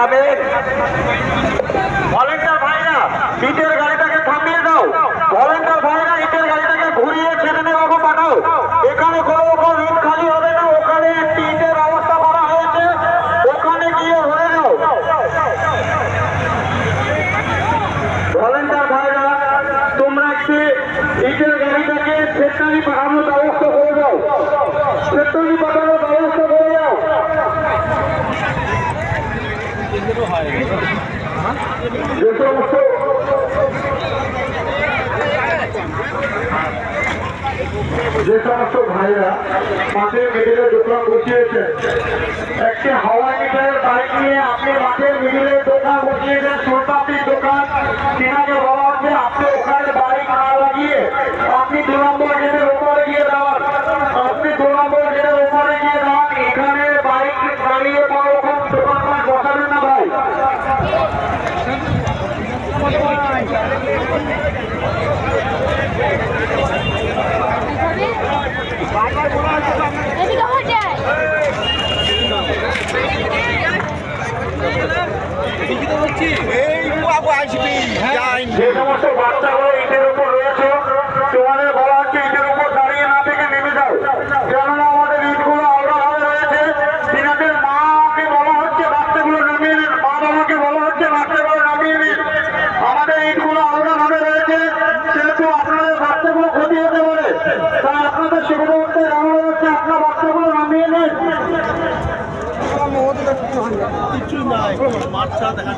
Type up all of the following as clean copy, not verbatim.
থামেন। ভলেন্টার ভাইরা ইটের গাড়িটাকে থামিয়ে দাও। ভলেন্টার ভাইরা ইটের গাড়িটাকে ঘুরিয়ে ছেড়ে বাবু পাঠাও। এখানে কোনো রকম ইট খালি হবে না। ওখানে একটি ইটের ব্যবস্থা করা হয়েছে, ওখানে গিয়ে হয়ে যাও। ভলেন্টার ভাইরা তোমরা একটি ইটের গাড়িটাকে ফেটনালি পাঠানোর ব্যবস্থা করে দাও। ফেটনালি পাঠানোর ব্যবস্থা করে দাও। যে সমস্ত ভাইরা মাঠের মিডিলে দোকান বসিয়েছেন, একটি হাওয়াই মিটারের বাইক নিয়ে আপনি মাঠের মিডিলে দোকান বসিয়েছেন, সোনপাপড়ির দোকান। তেনাকে বলা হচ্ছে আপনি ওখানে বাইক না লাগিয়ে আপনি 2 নম্বর গেটের ওপরে গিয়ে দাঁড়ান। আপনি 2 নম্বর গেটের ওপরে গিয়ে দাঁড়ান। এখানে বাইক দাঁড়িয়ে কোনো রকম দোকানপাট বসাবেন না ভাই। যে সমস্ত বাচ্চাগুলো ইটের উপর রয়েছে তোমাদের বলা হচ্ছে ইটের উপর দাঁড়িয়ে না থেকে নেমে যাও। কেননা আমাদের ইটগুলো আলাদাভাবে রয়েছে। তিনাদের মাকে বলা হচ্ছে বাচ্চাগুলো নামিয়ে নিন। মা বাবাকে বলা হচ্ছে বাচ্চাগুলো নামিয়ে নিন। আমাদের ইটগুলো আলাদাভাবে রয়েছে, সেহেতু আপনাদের বাচ্চাগুলো ক্ষতি হতে পারে। তাই আপনাদের সুবিধা করতে জানানো হচ্ছে আপনার বাচ্চাগুলো নামিয়ে নিন। কিছু নাই, মাঠ ছাড়া দেখা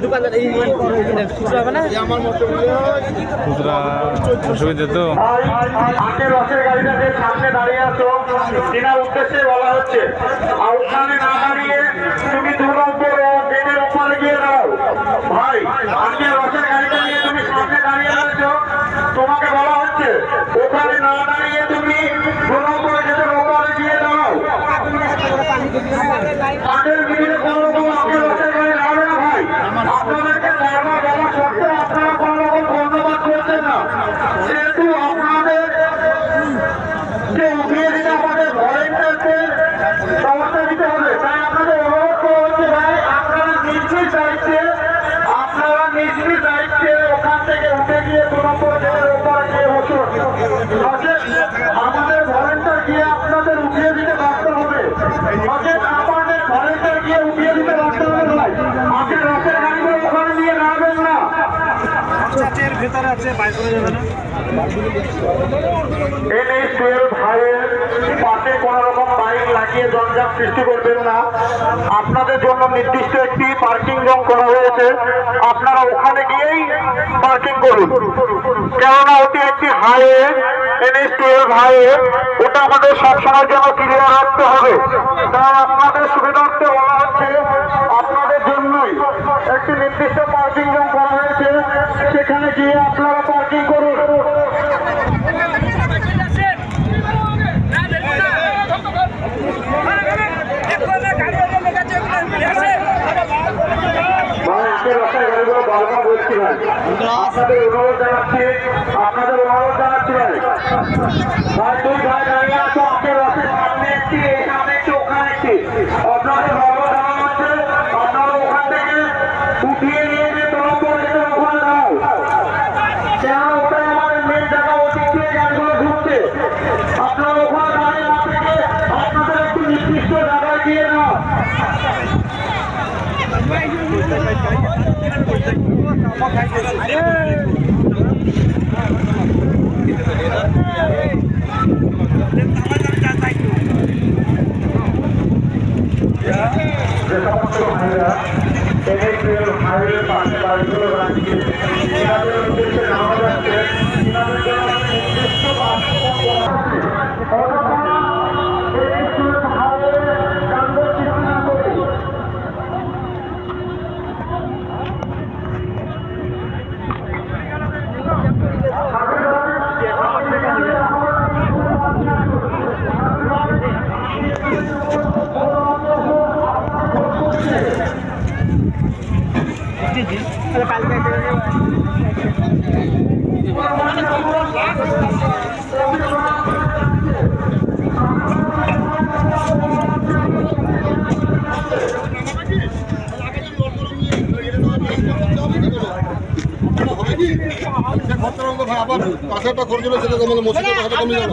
দোকানদার আমার মতো অসুবিধা তো রসের গাড়িটাকে সামনে দাঁড়িয়ে আছো, তিনার উদ্দেশ্যে বলা হচ্ছে ওখানে না দাঁড়িয়ে তুমি 2 নম্বর গেটের উপরে গিয়ে দাও। ভাই আজকে রসের গাড়িটা নিয়ে তুমি সামনে দাঁড়িয়ে আছো, তোমাকে বলা হচ্ছে ওখানে না দাঁড়িয়ে তুমি 2 নম্বর গেটের উপরে গিয়ে দাও। আগের মিডিলে কোনো রকম আপনি রসের গাড়ি নামে না ভাই। আপনাদেরকে বারবার বলা সত্ত্বেও আপনারা কোনো রকম ধন্যবাদ করছেন না, সেহেতু আপনাদের যে উঠিয়ে দিতে আমাদের ভলেন্টারদের ব্যবস্থা দিতে হবে। তাই আপনাদের অনুরোধ করা হচ্ছে ভাই আপনারা নিজ দায়িত্বে ওখান থেকে উঠে গিয়ে 2 নম্বর গেটের উপরে গিয়ে বসুন। আমাদের ভলেন্টার গিয়ে আপনাদের উঠিয়ে দিতে বাধ্য হবে। আমাদের ভলেন্টার গিয়ে উঠিয়ে দিতে বাধ্য হবে ভাই। আপনি রসের গাড়িগুলো ওখানে নিয়ে নামবেন না। ভেতরে আছে, বাইরে করে যাবে না। ভাইয়ের পাশে কোন রকম বাইক লাগিয়ে জঞ্জাট সৃষ্টি করবেন না। আপনাদের জন্য নির্দিষ্ট একটি পার্কিং জোন করা হয়েছে, আপনারা ওখানে গিয়েই পার্কিং করুন। কেননা ওটি একটি হাইওয়ে, NH-12 হাইওয়ে, ওটা আমাদের সবসময়ের জন্য ক্লিয়ার রাখতে হবে। তাই আপনাদের সুবিধার্থে বলা হচ্ছে আপনাদের জন্যই একটি নির্দিষ্ট পার্কিং জোন করা হয়েছে, সেখানে গিয়ে আপনারা পার্কিং করুন। আপনাদের অনুরোধ জানাচ্ছি ভাই 2 ভাই দাঁড়িয়ে আছো, আপনার রসের সামনে একটি, এখানে একটি, ওখানে একটি। আপনাদের অনুরোধ জানানো হচ্ছে আপনারা ওখান থেকে উঠিয়ে নিয়ে যে 2 নম্বর গেটের ওখানে দাও। কেন ওটাই আমাদের মেন জায়গা, ওদিক দিয়ে গাড়িগুলো ঢুকছে। আপনারা ওখানে দাঁড়িয়ে না থেকে আপনাদের একটু নির্দিষ্ট জায়গায় দিয়ে দাও। যে সমস্ত ভাইরা হাইওয়ে পাশে বাড়িগুলো রাখছে, তাদের উদ্দেশ্যে জানানো যাচ্ছে তাদের জন্য নির্দিষ্ট আবার পাশে একটা খরচ হলে সেটা তোমাদের মসজিদের টাকাটা কমে যাবে।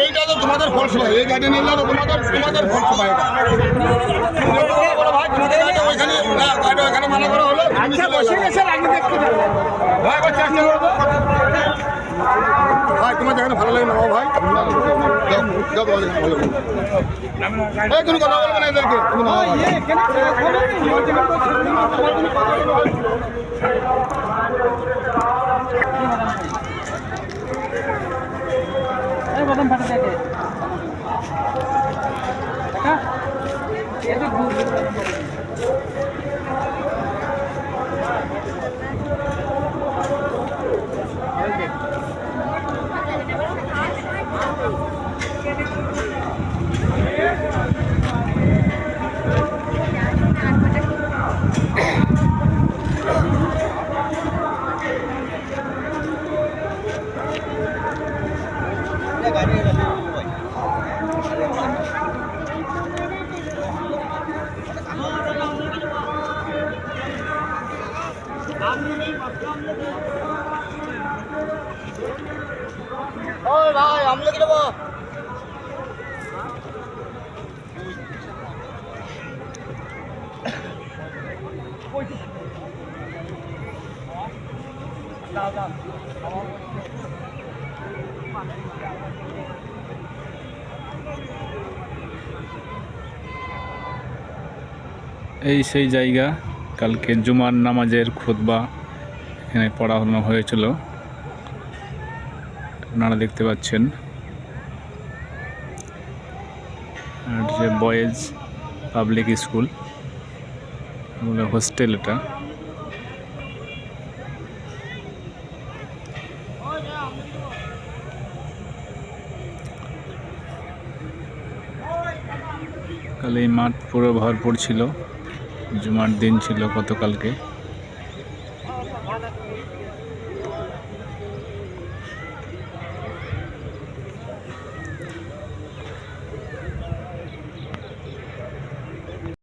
এইটা তো তোমাদের ফলস ভাই, এই গাড়ি নিলে তো তোমাদের ফলস ভাই এটা। ভাই তোমাদের গাড়িটা ওইখানে না, গাড়িটা ওইখানে মানা করা হলো। আচ্ছা বসে গেছে আগে দেখতে ভাই ভাই চেষ্টা করো ভাই, তোমার যেখানে ভালো লাগে নাও ভাই, যাও যাও তোমার যেখানে ভালো লাগে। এই কোনো কথা বলবে না এদেরকে, তুমি নাও ভাই। ভাই আমরা কি দেবো? এই সেই জায়গা, কালকে জুমার নামাজের খুতবা এখানে পড়ানো হয়েছিল, আপনারা দেখতে পাচ্ছেন। আর যে বয়েজ পাবলিক স্কুল, হোস্টেল এটা। কাল এই মাঠ পুরো ভরপুর ছিল, জুমার দিন ছিল গতকালকে।